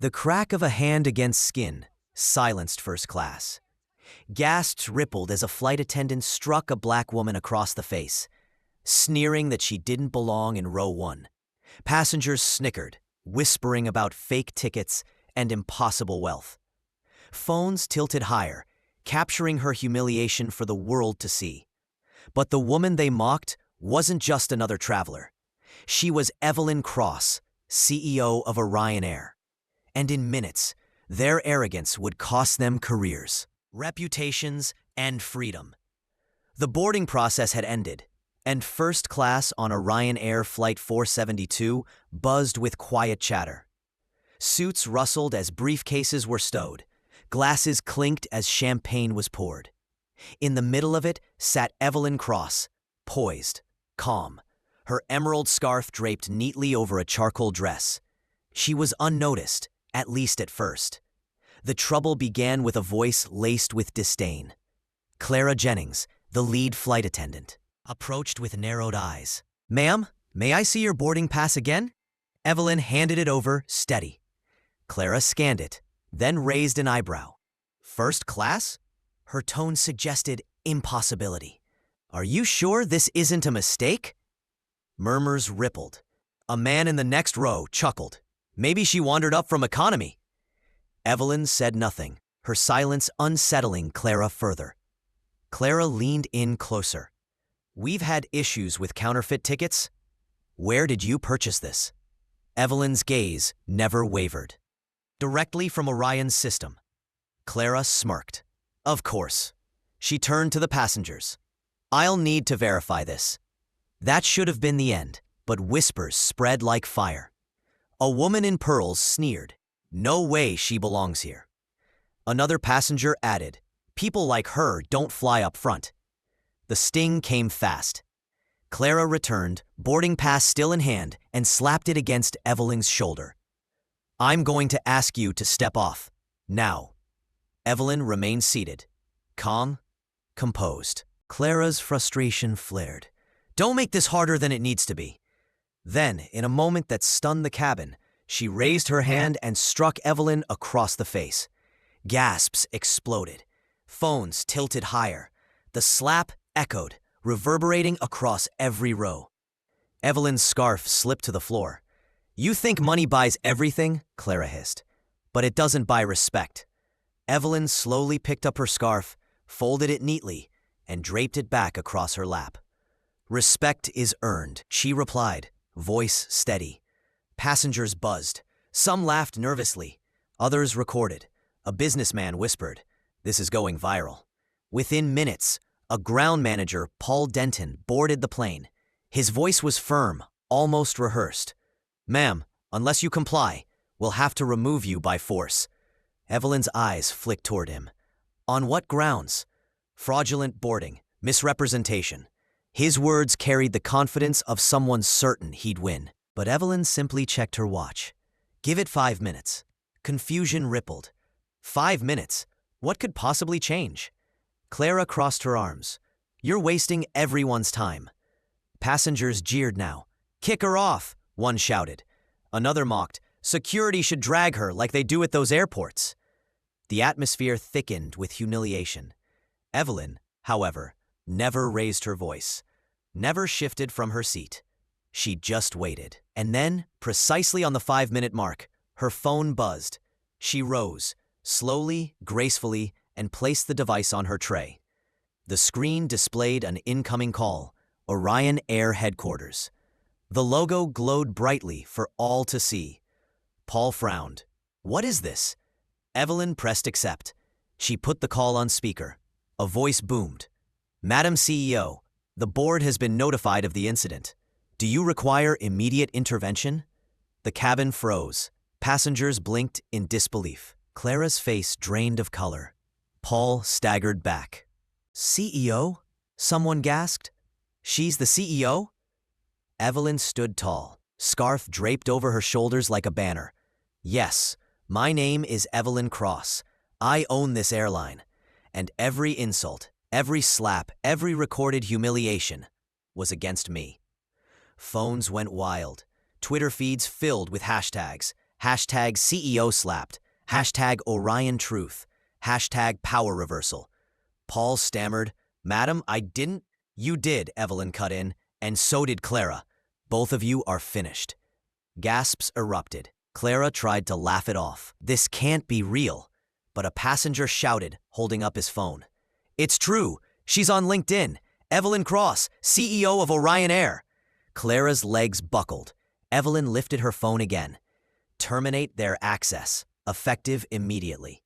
The crack of a hand against skin silenced first class. Gasps rippled as a flight attendant struck a black woman across the face, sneering that she didn't belong in row 1. Passengers snickered, whispering about fake tickets and impossible wealth. Phones tilted higher, capturing her humiliation for the world to see. But the woman they mocked wasn't just another traveler. She was Evelyn Cross, CEO of Orion Air. And in minutes, their arrogance would cost them careers, reputations, and freedom. The boarding process had ended, and first class on Orion Air Flight 472 buzzed with quiet chatter. Suits rustled as briefcases were stowed. Glasses clinked as champagne was poured. In the middle of it sat Evelyn Cross, poised, calm, her emerald scarf draped neatly over a charcoal dress. She was unnoticed, at least at first. The trouble began with a voice laced with disdain. Clara Jennings, the lead flight attendant, approached with narrowed eyes. "Ma'am, may I see your boarding pass again?" Evelyn handed it over, steady. Clara scanned it, then raised an eyebrow. "First class?" Her tone suggested impossibility. "Are you sure this isn't a mistake?" Murmurs rippled. A man in the next row chuckled. "Maybe she wandered up from economy." Evelyn said nothing, her silence unsettling Clara further. Clara leaned in closer. "We've had issues with counterfeit tickets. Where did you purchase this?" Evelyn's gaze never wavered. "Directly from Orion's system." Clara smirked. "Of course." She turned to the passengers. "I'll need to verify this." That should have been the end, but whispers spread like fire. A woman in pearls sneered. "No way she belongs here." Another passenger added, "People like her don't fly up front." The sting came fast. Clara returned, boarding pass still in hand, and slapped it against Evelyn's shoulder. "I'm going to ask you to step off. Now." Evelyn remained seated, calm, composed. Clara's frustration flared. "Don't make this harder than it needs to be." Then, in a moment that stunned the cabin, she raised her hand and struck Evelyn across the face. Gasps exploded. Phones tilted higher. The slap echoed, reverberating across every row. Evelyn's scarf slipped to the floor. "You think money buys everything?" Clara hissed. "But it doesn't buy respect." Evelyn slowly picked up her scarf, folded it neatly, and draped it back across her lap. "Respect is earned," she replied, voice steady. Passengers buzzed. Some laughed nervously. Others recorded. A businessman whispered, "This is going viral." Within minutes, a ground manager, Paul Denton, boarded the plane. His voice was firm, almost rehearsed. "Ma'am, unless you comply, we'll have to remove you by force." Evelyn's eyes flicked toward him. "On what grounds?" "Fraudulent boarding, misrepresentation." His words carried the confidence of someone certain he'd win. But Evelyn simply checked her watch. "Give it 5 minutes." Confusion rippled. 5 minutes? What could possibly change? Clara crossed her arms. "You're wasting everyone's time." Passengers jeered now. "Kick her off," one shouted. Another mocked, "Security should drag her like they do at those airports." The atmosphere thickened with humiliation. Evelyn, however, never raised her voice, never shifted from her seat. She just waited. And then, precisely on the 5-minute mark, her phone buzzed. She rose, slowly, gracefully, and placed the device on her tray. The screen displayed an incoming call, Orion Air headquarters. The logo glowed brightly for all to see. Paul frowned. "What is this?" Evelyn pressed accept. She put the call on speaker. A voice boomed. "Madam CEO, the board has been notified of the incident. Do you require immediate intervention?" The cabin froze. Passengers blinked in disbelief. Clara's face drained of color. Paul staggered back. "CEO?" someone gasped. "She's the CEO?" Evelyn stood tall, scarf draped over her shoulders like a banner. "Yes, my name is Evelyn Cross. I own this airline. And every insult, every slap, every recorded humiliation was against me." Phones went wild. Twitter feeds filled with hashtags. Hashtag CEO slapped. Hashtag Orion truth. Hashtag power reversal. Paul stammered, "Madam, I didn't." "You did," Evelyn cut in, "and so did Clara. Both of you are finished." Gasps erupted. Clara tried to laugh it off. "This can't be real." But a passenger shouted, holding up his phone. "It's true. She's on LinkedIn. Evelyn Cross, CEO of Orion Air." Clara's legs buckled. Evelyn lifted her phone again. "Terminate their access. Effective immediately."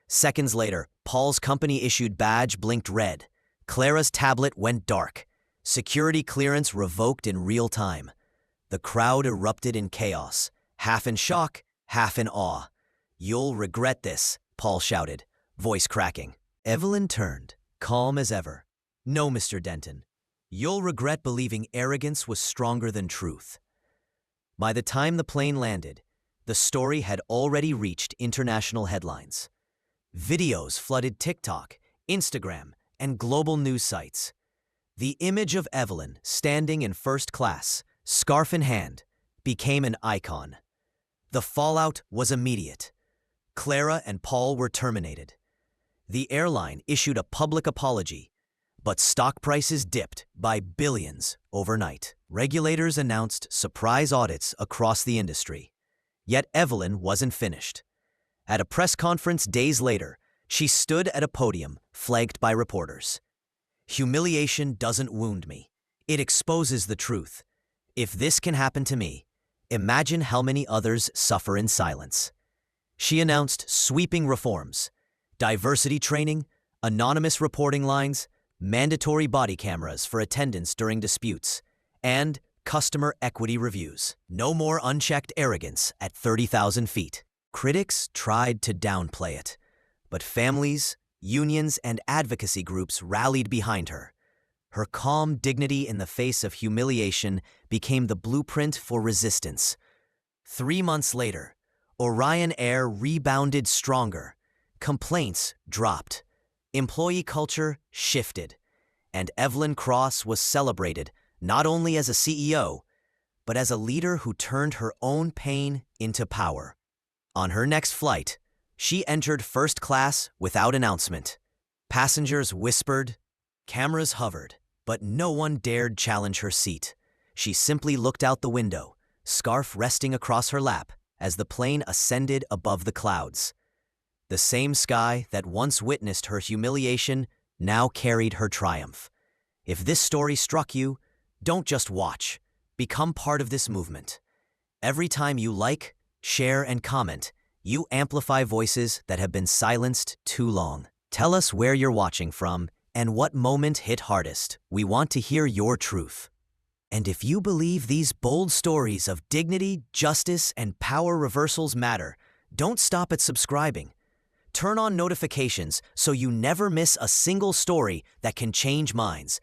Seconds later, Paul's company-issued badge blinked red. Clara's tablet went dark. Security clearance revoked in real time. The crowd erupted in chaos, half in shock, half in awe. "You'll regret this," Paul shouted, voice cracking. Evelyn turned, calm as ever. "No, Mr. Denton. You'll regret believing arrogance was stronger than truth." By the time the plane landed, the story had already reached international headlines. Videos flooded TikTok, Instagram, and global news sites. The image of Evelyn standing in first class, scarf in hand, became an icon. The fallout was immediate. Clara and Paul were terminated. The airline issued a public apology, but stock prices dipped by billions overnight. Regulators announced surprise audits across the industry. Yet Evelyn wasn't finished. At a press conference days later, she stood at a podium flanked by reporters. "Humiliation doesn't wound me. It exposes the truth. If this can happen to me, imagine how many others suffer in silence." She announced sweeping reforms: diversity training, anonymous reporting lines, mandatory body cameras for attendants during disputes, and customer equity reviews. No more unchecked arrogance at 30,000 feet. Critics tried to downplay it, but families, unions, and advocacy groups rallied behind her. Her calm dignity in the face of humiliation became the blueprint for resistance. 3 months later, Orion Air rebounded stronger. Complaints dropped. Employee culture shifted. And Evelyn Cross was celebrated not only as a CEO, but as a leader who turned her own pain into power. On her next flight, she entered first class without announcement. Passengers whispered, cameras hovered, but no one dared challenge her seat. She simply looked out the window, scarf resting across her lap, as the plane ascended above the clouds. The same sky that once witnessed her humiliation now carried her triumph. If this story struck you, don't just watch. Become part of this movement. Every time you like, share, and comment, you amplify voices that have been silenced too long. Tell us where you're watching from and what moment hit hardest. We want to hear your truth. And if you believe these bold stories of dignity, justice, and power reversals matter, don't stop at subscribing. Turn on notifications so you never miss a single story that can change minds.